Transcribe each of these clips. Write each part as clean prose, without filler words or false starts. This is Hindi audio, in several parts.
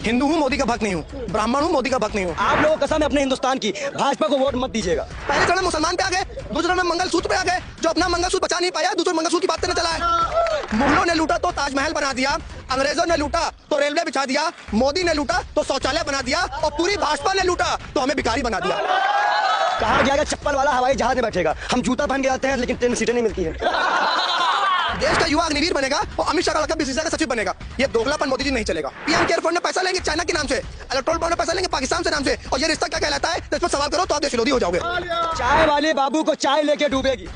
हिंदू हूँ, मोदी का भक्त नहीं हूँ। ब्राह्मण हूँ, मोदी का भक्त नहीं हूँ। आप लोगों को कसम है अपने हिंदुस्तान की, भाजपा को वोट मत दीजिएगा। पहले चरण में मुसलमान पे आ गए, दूसरे चरण में मंगलसूत्र पे आ गए। जो अपना मंगलसूत्र बचा नहीं पाया, दूसरे मंगलसूत्र की बात करने चला है। मुगलों ने लूटा तो ताजमहल बना दिया, अंग्रेजों ने लूटा तो रेलवे बिछा दिया, मोदी ने लूटा तो शौचालय बना दिया, और पूरी भाजपा ने लूटा तो हमें भिखारी बना दिया। कहा गया चप्पल वाला हवाई जहाज में बैठेगा, हम जूता पहन के आते हैं लेकिन ट्रेन में सीटें नहीं मिलती है। देश का युवा अग्निवीर बनेगा और अमित शाह का लड़का बीसीसीआई का सचिव बनेगा। ये दोगलापन मोदी जी नहीं चलेगा। पीएम केयर फंड में पैसा लेंगे चाइना के नाम से, इलेक्ट्रोल बॉन्ड में पैसा लेंगे पाकिस्तान से नाम से, और ये रिश्ता क्या कहलाता है, इस पर सवाल करो तो आप देश विरोधी हो जाओगे। चाय वाले बाबू को चाय लेके डूबेगी,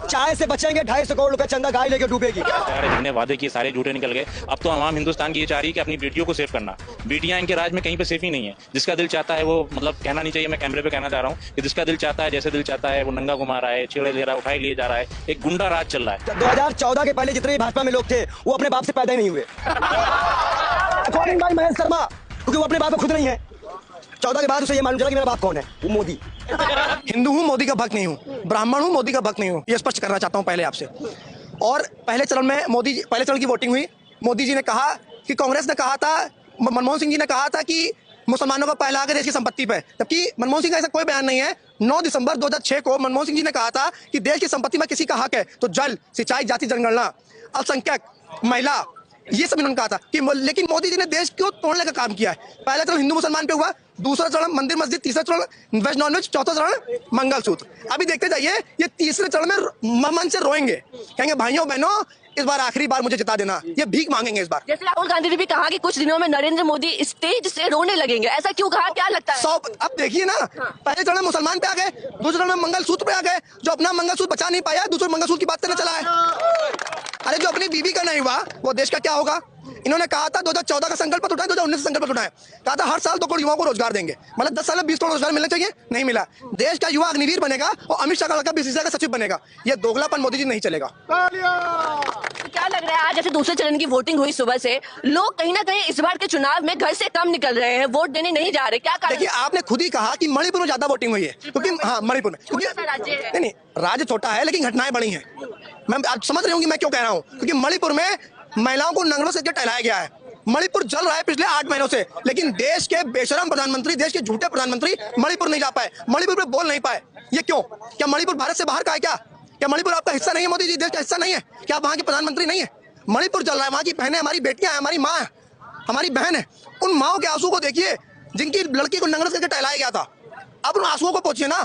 चाय से बचेंगे 250 करोड़ रुपए चंदा गाय लेके डूबेगी। जितने वादे किए सारे झूठे निकल गए। अब तो आवाम हिंदुस्तान की ये चाह रही है कि अपनी बेटियों को सेव करना। बेटियां इनके राज में कहीं पे सेफ ही नहीं है। जिसका दिल चाहता है वो, मतलब कहना नहीं चाहिए, मैं कैमरे पे कहना चाह रहा हूँ कि जिसका दिल चाहता है, जैसे दिल चाहता है वो नंगा घुमा रहा है, छेड़े ले रहा है, उठाई लिए जा रहा है। एक गुंडा राज चल रहा है। 2014 के पहले जितने भाजपा में लोग थे वो अपने बाप से पैदा ही नहीं हुए। अकॉर्डिंग बाय महेश शर्मा, क्योंकि वो अपने बाप में खुद नहीं है। 14 के बाद उसे ये मालूम चला कि मेरा बाप कौन है, वो मोदी। हिंदू हूँ, मोदी का भक्त नहीं हूँ। ब्राह्मण हूँ, मोदी का भक्त नहीं हूँ। ये स्पष्ट करना चाहता हूँ पहले आपसे। और पहले चरण में पहले चरण की वोटिंग हुई। मोदी जी ने कहा कि कांग्रेस ने कहा था, मनमोहन सिंह जी ने कहा था कि मुसलमानों का पहला हक है देश की संपत्ति पे, जबकि मनमोहन सिंह का ऐसा कोई बयान नहीं है। 9 दिसंबर 2006 को मनमोहन सिंह जी ने कहा था कि देश की संपत्ति में किसी का हक है तो जल, सिंचाई, जाति जनगणना, अल्पसंख्यक, महिला, ये सब इन्होंने कहा था कि, लेकिन मोदी जी ने देश को तोड़ने का काम किया है। पहला चरण हिंदू मुसलमान पे हुआ, दूसरा चरण मंदिर मस्जिद, तीसरा चरण वेज नॉन वेज, चौथा चरण मंगलसूत्र। अभी देखते जाइए, ये तीसरे चरण में मन से रोएंगे, कहेंगे भाइयों बहनों इस बार आखिरी बार मुझे जिता देना। ये भीख मांगेंगे इस बार। जैसे राहुल गांधी ने भी कहा कि कुछ दिनों में नरेंद्र मोदी स्टेज से रोने लगेंगे, ऐसा क्यों कहा, क्या लगता है? अब देखिए ना, पहले चरण में मुसलमान पे आ गए, दूसरे चरण में मंगलसूत्र पे आ गए। जो अपना मंगलसूत्र बचा नहीं पाया, दूसरे मंगलसूत्र की बात करने चला है। अरे जो अपनी बीवी का नहीं हुआ वो देश का क्या होगा? इन्होंने कहा था 2014 का संकल्प उठाए, 2019 संकल्प उठाए, कहा था हर साल 2 करोड़ युवाओं को रोजगार देंगे, मतलब 10 साल में 20 करोड़ रोजगार मिलना चाहिए, नहीं मिला। देश का युवा अग्निवीर बनेगा और अमित शाह का लड़का बीसीसीआई का सचिव बनेगा। ये दोगलापन मोदी जी नहीं चलेगा। तो क्या लग रहा है, आज जैसे दूसरे चरण की वोटिंग हुई सुबह से, लोग कहीं ना कहीं इस बार के चुनाव में घर से कम निकल रहे हैं, वोट देने नहीं जा रहे, क्या कारण? देखिए, आपने खुद ही कहा कि मणिपुर में ज्यादा वोटिंग हुई है, क्योंकि हाँ मणिपुर में, क्योंकि नहीं राज्य छोटा है लेकिन घटनाएं बड़ी हैं। मैं आप समझ रहे होंगे मैं क्यों कह रहा हूँ, क्योंकि मणिपुर में महिलाओं को नंगड़ों से टहलाया गया है। मणिपुर जल रहा है पिछले 8 महीनों से, लेकिन देश के बेशरम प्रधानमंत्री, देश के झूठे प्रधानमंत्री मणिपुर नहीं जा पाए, मणिपुर पे बोल नहीं पाए। ये क्यों? क्या मणिपुर भारत से बाहर का है क्या मणिपुर आपका हिस्सा नहीं है? मोदी जी देश का हिस्सा नहीं है क्या? आप वहाँ के प्रधानमंत्री नहीं है? मणिपुर जल रहा है, वहाँ की बहनें, हमारी बेटियां हैं, हमारी माँ है, हमारी बहन है। उन माओ के आंसू को देखिए जिनकी लड़की को नंगड़ों से टहलाया गया था। अब उन आंसुओं को पहुंचिए ना।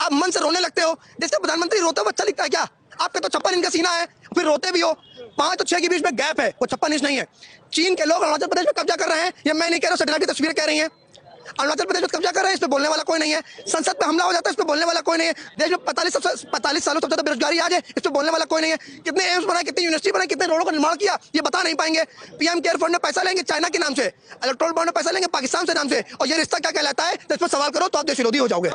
आप मन से रोने लगते हो। देश का प्रधानमंत्री रोता हुआ अच्छा लिखता है क्या? आपके तो 56 इंच का सीना है, फिर रोते भी हो। 5 और 6 के बीच में गैप है, वो 56 इंच नहीं है। चीन के लोग अरुणाचल प्रदेश में कब्जा कर रहे हैं, ये मैं नहीं कह रहा हूँ, सैटेलाइट की तस्वीरें कह रही हैं। अरुणाचल प्रदेश में कब्जा कर रहे हैं, इस पे बोलने वाला कोई नहीं है। संसद पे हमला हो जाता है, इस पे बोलने वाला कोई नहीं है। देश में 45 सालों से ज्यादा बेरोजगारी आज है, इस पे बोलने वाला कोई नहीं है। कितने एम्स बनाए, कितनी यूनिवर्सिटी बनाई, कितने रोडों का निर्माण किया, ये बता नहीं पाएंगे। पीएम केयर फंड में पैसा लेंगे चाइना के नाम से, इलेक्ट्रोल बॉन्ड में पैसा लेंगे पाकिस्तान से नाम से, और ये रिश्ता क्या कहलाता है, इस पर सवाल करो तो आप देश विरोधी हो जाओगे।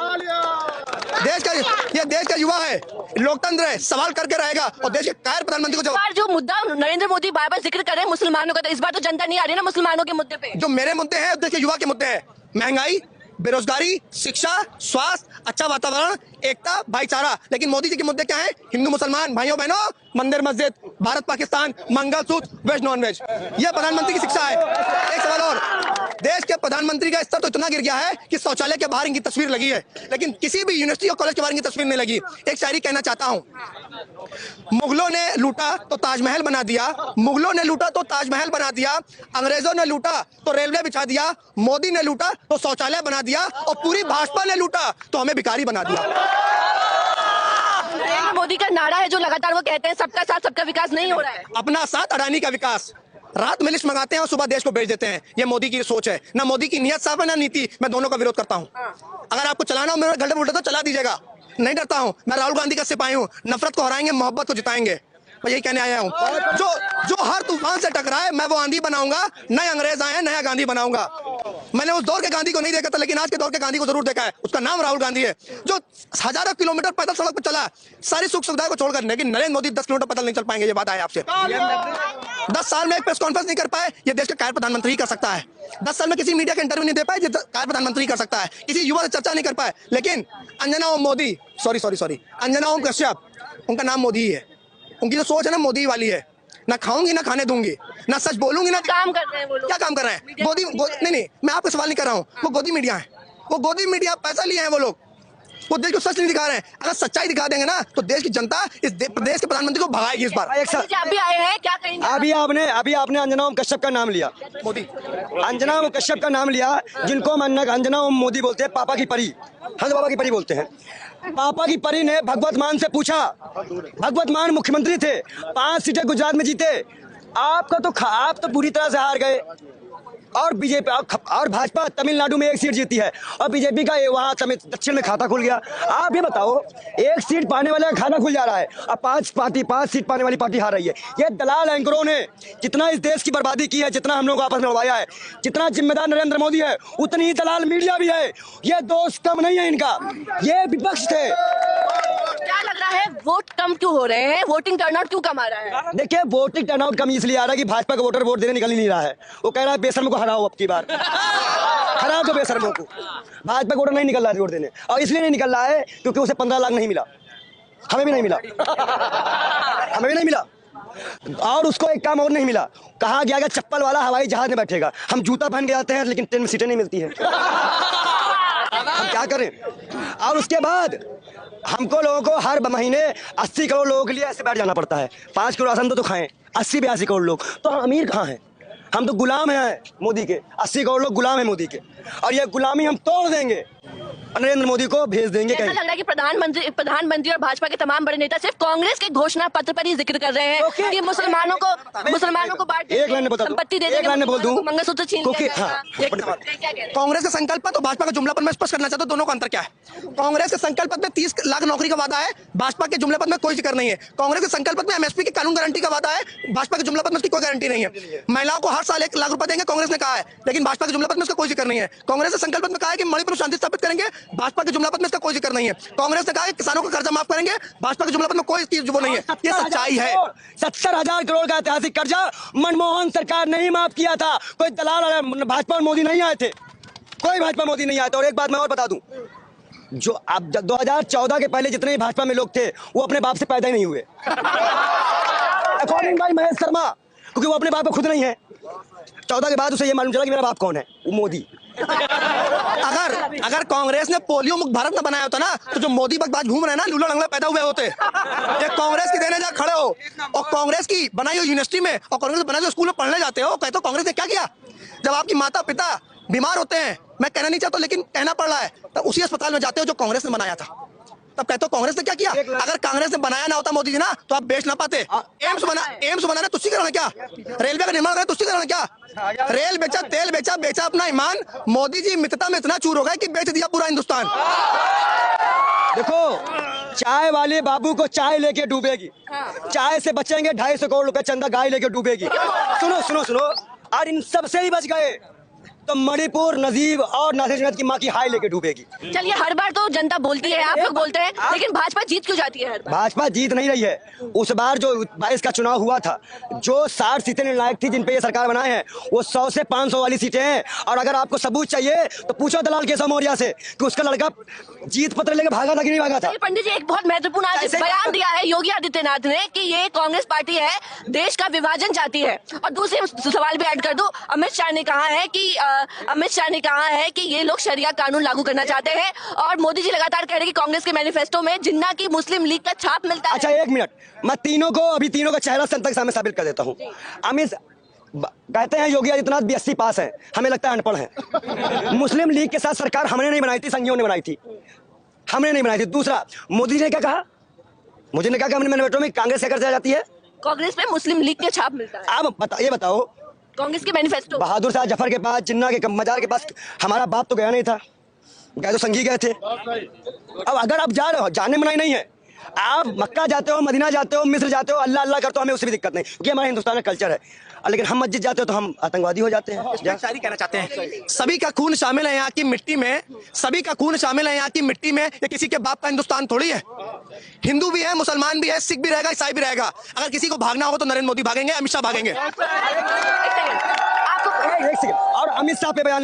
देश का युवा है, लोकतंत्र है, सवाल करके रहेगा, और देश के कायर प्रधानमंत्री को जवाब। जो मुद्दा नरेंद्र मोदी बार बार जिक्र कर रहे हैं मुसलमानों का, तो इस बार तो जनता नहीं आ रही ना मुसलमानों के मुद्दे पे। जो मेरे मुद्दे हैं, देश के युवा के मुद्दे हैं, महंगाई, बेरोजगारी, शिक्षा, स्वास्थ्य, अच्छा वातावरण, एकता, भाईचारा। लेकिन मोदी जी के मुद्दे क्या हैं? हिंदू मुसलमान, भाइयों बहनों, मंदिर मस्जिद, Bharat Pakistan, mangalsutra, veg non veg. यह प्रधानमंत्री की शिक्षा है। एक सवाल और, देश के प्रधानमंत्री का स्तर तो इतना गिर गया है कि शौचालय के बाहर इनकी तस्वीर लगी है, लेकिन किसी भी यूनिवर्सिटी और कॉलेज के बाहर इनकी तस्वीर नहीं लगी। एक शायरी कहना चाहता हूँ, मुगलों ने लूटा तो ताजमहल बना दिया, मुगलों ने लूटा तो ताजमहल बना दिया, अंग्रेजों ने लूटा तो रेलवे बिछा दिया, मोदी ने लूटा तो शौचालय बना दिया, और पूरी भाजपा ने लूटा तो हमें भिखारी बना दिया। नरेंद्र मोदी का नारा है जो लगातार वो कहते हैं सबका साथ सबका विकास नहीं हो रहा है। अपना साथ अडानी का विकास। रात में लिस्ट मंगाते हैं और सुबह देश को बेच देते हैं। ये मोदी की सोच है। ना मोदी की नियत साफ है, ना नीति। मैं दोनों का विरोध करता हूँ। अगर आपको चलाना हो मेरे गड्ढे उल्टे तो चला दीजिएगा, नहीं डरता हूँ। मैं राहुल गांधी का सिपाही हूँ। नफरत को हराएंगे, मोहब्बत को जिताएंगे। मैं यही कहने आया हूँ। जो हर तूफान से टकराए मैं वो आंधी बनाऊंगा। नए अंग्रेज आए, नया गांधी बनाऊंगा। मैंने उस दौर के गांधी को नहीं देखा था, लेकिन आज के दौर के गांधी को जरूर देखा है। उसका नाम राहुल गांधी है, जो हजारों किलोमीटर पैदल सड़क पर चला, सारी सुख सुविधाओं को छोड़कर। लेकिन नरेंद्र मोदी 10 किलोमीटर पैदल नहीं चल पाएंगे, ये बात है आपसे। 10 साल में एक प्रेस कॉन्फ्रेंस नहीं कर पाए, ये देश का कायर प्रधानमंत्री ही कर सकता है। 10 साल में किसी मीडिया का इंटरव्यू नहीं दे पाए, ये कायर प्रधानमंत्री कर सकता है। किसी युवा से चर्चा नहीं कर पाए। लेकिन अंजना ओम मोदी, सॉरी अंजना ओम कश्यप, उनका नाम मोदी ही है। उनकी जो सोच है ना मोदी वाली है। ना खाऊंगी ना खाने दूंगी, ना सच बोलूंगी ना। काम कर रहे हैं वो लोग। क्या काम कर रहे हैं? नहीं, मैं आपको सवाल नहीं कर रहा हूँ। वो गोदी मीडिया है, वो गोदी मीडिया, पैसा लिए हैं वो लोग। वो देश को सच नहीं दिखा रहे हैं। अगर सच्चाई दिखा देंगे ना तो देश की जनता इस प्रदेश के प्रधानमंत्री को भगाएगी इस बार। एक साथ आप भी आए हैं, क्या कहेंगे? अभी आपने अंजना ओम कश्यप का नाम लिया, मोदी, अंजना ओम कश्यप का नाम लिया, जिनको हम अंजना ओम मोदी बोलते हैं, पापा की परी, हम तो पापा की परी बोलते हैं। पापा की परी ने भगवत मान से पूछा, भगवत मान मुख्यमंत्री थे, 5 सीटें गुजरात में जीते, आप तो पूरी तरह से हार गए। और बीजेपी और भाजपा तमिलनाडु में 1 सीट जीती है, और बीजेपी का वहाँ दक्षिण में खाता खुल गया। आप ये बताओ, 1 सीट पाने वाले का खाता खुल जा रहा है, अब 5 सीट पाने वाली पार्टी हार रही है। ये दलाल एंकरों ने जितना इस देश की बर्बादी की है, जितना हम लोगों को आपस में लड़वाया है, जितना जिम्मेदार नरेंद्र मोदी है, उतनी ही दलाल मीडिया भी है। ये दोस्त कम नहीं है इनका, ये विपक्ष थे। क्या लग रहा है, वोट कम क्यों हो रहे हैं? वोटिंग टर्नआउट क्यों कम आ रहा है? देखिए, वोटिंग टर्नआउट कम इसलिए आ रहा है कि भाजपा का वोटर वोट देने निकल ही नहीं रहा है। वो कह रहा है बेशर्म को हराओ, अब की बार हराओ तो बेशर्मों को। भाजपा का वोटर नहीं निकल रहा है वोट देने, और इसलिए नहीं निकल रहा है क्योंकि उसे 15 लाख नहीं मिला, हमें भी नहीं मिला, हमें भी नहीं मिला। और उसको एक काम और नहीं मिला, कहा गया कि चप्पल वाला हवाई जहाज में बैठेगा। हम जूता पहन के जाते हैं लेकिन ट्रेन में सीटें नहीं मिलती है, हम क्या करें? और उसके बाद हमको लोगों को हर महीने 80 करोड़ लोगों के लिए ऐसे बैठ जाना पड़ता है। 5 करोड़ राशन तो खाएं, 80-82 करोड़ लोग, तो हम अमीर कहाँ हैं? हम तो गुलाम हैं मोदी के, 80 करोड़ लोग गुलाम हैं मोदी के, और ये गुलामी हम तोड़ देंगे, नरेंद्र मोदी को भेज देंगे ऐसा कहीं। लग रहा है कि प्रधानमंत्री और भाजपा के तमाम बड़े नेता सिर्फ कांग्रेस के घोषणा पत्र पर ही जिक्र कर रहे हैं कि मुसलमानों को बांट एक लाइन में बता दूं, संपत्ति दे एक लाइन में बोल दूं, मंगलसूत्र छीन क्योंकि लिया हाँ, जाएगा। क्या कह रहे हैं? कांग्रेस का संकल्प तो भाजपा का जुमला पद में स्पष्ट करना चाहता हूं, दोनों का अंतर क्या है। कांग्रेस के संकल्प में 30 लाख नौकरी का वादा है, भाजपा के जुमला पद में कोई जिक्र नहीं है। कांग्रेस के संकल्प में एमएसपी की कानून गारंटी का वादा है, भाजपा के जुमला पद में उसकी कोई गारंटी नहीं है। महिलाओं को हर साल 1 लाख रुपए देंगे, कांग्रेस ने कहा है, लेकिन भाजपा के जुमला पद में उसका कोई जिक्र नहीं है। कांग्रेस के संकल्प में कहा है कि मणिपुर में शांति स्थापित करेंगे, भाजपा के जुमला पद में इसका कोई जिक्र नहीं है। कांग्रेस ने कहा कि किसानों का कर्जा माफ करेंगे, भाजपा के जुमला पद में कोई चीज वो नहीं है। ये सच्चाई है। 70,000 करोड़ का ऐतिहासिक कर्जा मनमोहन सरकार नहीं माफ किया था, कोई दलाल भाजपा और मोदी नहीं आए थे, कोई भाजपा मोदी नहीं आए थे। और एक बात मैं और बता दूं, जो अब 2014 के पहले जितने भी भाजपा में लोग थे वो अपने बाप से पैदा ही नहीं हुए, अकॉर्डिंग बाय महेश शर्मा, क्योंकि वो अपने बाप को खुद नहीं है। 14 के बाद उसे ये मालूम चला कि मेरा बाप कौन है, वो मोदी। अगर कांग्रेस ने पोलियो मुक्त भारत न बनाया होता ना, तो जो मोदी बकवास घूम रहे हैं ना, लूला लंगड़ा पैदा हुए होते। ये कांग्रेस की देने जा खड़े हो, और कांग्रेस की बनाई हुई यूनिवर्सिटी में और कांग्रेस बनाए हुए स्कूल में पढ़ने जाते हो, कहते हो कांग्रेस ने क्या किया। जब आपकी माता पिता बीमार होते हैं, मैं कहना नहीं चाहता लेकिन कहना पड़ रहा है, तब उसी अस्पताल में जाते हो जो कांग्रेस ने बनाया था, तब कहते हो कांग्रेस ने क्या किया। अगर कांग्रेस ने बनाया ना होता मोदी जी ना, तो आप बेच ना पाते। एम्स बनाना तुझी करना क्या, रेलवे का निर्माण करना तुझी करना क्या, रेल बेचा, तेल बेचा, बेचा अपना ईमान। मोदी जी मित्रता में इतना चूर हो गए कि बेच दिया पूरा हिंदुस्तान। देखो, चाय वाले बाबू को चाय लेके डूबेगी, चाय से बचेंगे 250 करोड़ रुपए चंदा गाय लेके डूबेगी। सुनो, और इन सबसे ही बच गए तो मणिपुर, नजीब और नासिर जन्नत की माँ की हाय लेके डूबेगी। चलिए, हर बार तो जनता बोलती है, आप लोग बोलते हैं, लेकिन भाजपा जीत क्यों जाती है हर बार? भाजपा जीत नहीं रही है। उस बार जो 22 का चुनाव हुआ था, जो 60 सीटें निर्णायक थी जिन पे ये सरकार बनाए हैं, वो 100 से 500 वाली सीटें हैं। और अगर आपको सबूत चाहिए तो पूछो दलाल केशव मौर्य से कि उसका लड़का जीत पत्र लेके भागा था कि नहीं भागा था। पंडित जी, एक बहुत महत्वपूर्ण आज बयान दिया है योगी आदित्यनाथ ने कि ये कांग्रेस पार्टी है, देश का विभाजन चाहती है। और दूसरे सवाल भी ऐड कर दूं, अमित शाह ने कहा है कि ये लोग शरिया कानून लागू करना चाहते हैं, और मोदी जी लगातार कह रहे हैं कि कांग्रेस के मैनिफेस्टो में जिन्ना की मुस्लिम लीग का छाप मिलता है। अच्छा, 1 मिनट, मैं तीनों का चेहरा संत के सामने साबित कर देता हूँ। अमित कहते हैं योगी आदित्यनाथ BSc पास है, हमें लगता है अनपढ़ है। मुस्लिम लीग के साथ सरकार हमने नहीं बनाई थी, संघियों ने बनाई थी, हमने नहीं बनाई थी। दूसरा, मोदी जी ने क्या कहा, मोदी ने कहा कि हमने मैनिफेस्टो में कांग्रेस क्या करती जाती है, कांग्रेस में मुस्लिम लीग के छाप मिलता है। आप ये बताओ, कांग्रेस के मैनिफेस्टो, बहादुर शाह जफर के पास, जिन्ना के मजार के पास हमारा बाप तो गया नहीं था, गए तो संगी गए थे। अब अगर आप जा रहे हो, जाने मनाही नहीं है, आप मक्का जाते हो, मदीना जाते हो, मिस्र जाते हो, अल्लाह अल्लाह करते हो, हमें उससे भी दिक्कत नहीं, क्योंकि हमारे हिंदुस्तान का कल्चर है। लेकिन हम मस्जिद जाते हो तो हम आतंकवादी हो जाते हैं। शायरी कहना चाहते हैं, सभी का खून शामिल है यहाँ की मिट्टी में, सभी का खून शामिल है यहाँ की मिट्टी में। ये किसी के बाप का हिंदुस्तान थोड़ी है। हिंदू भी है, मुसलमान भी है, सिख भी रहेगा, ईसाई भी रहेगा। अगर किसी को भागना हो तो नरेंद्र मोदी भागेंगे, अमित शाह भागेंगे। एक सेकंड, और अमित शाह पे बयान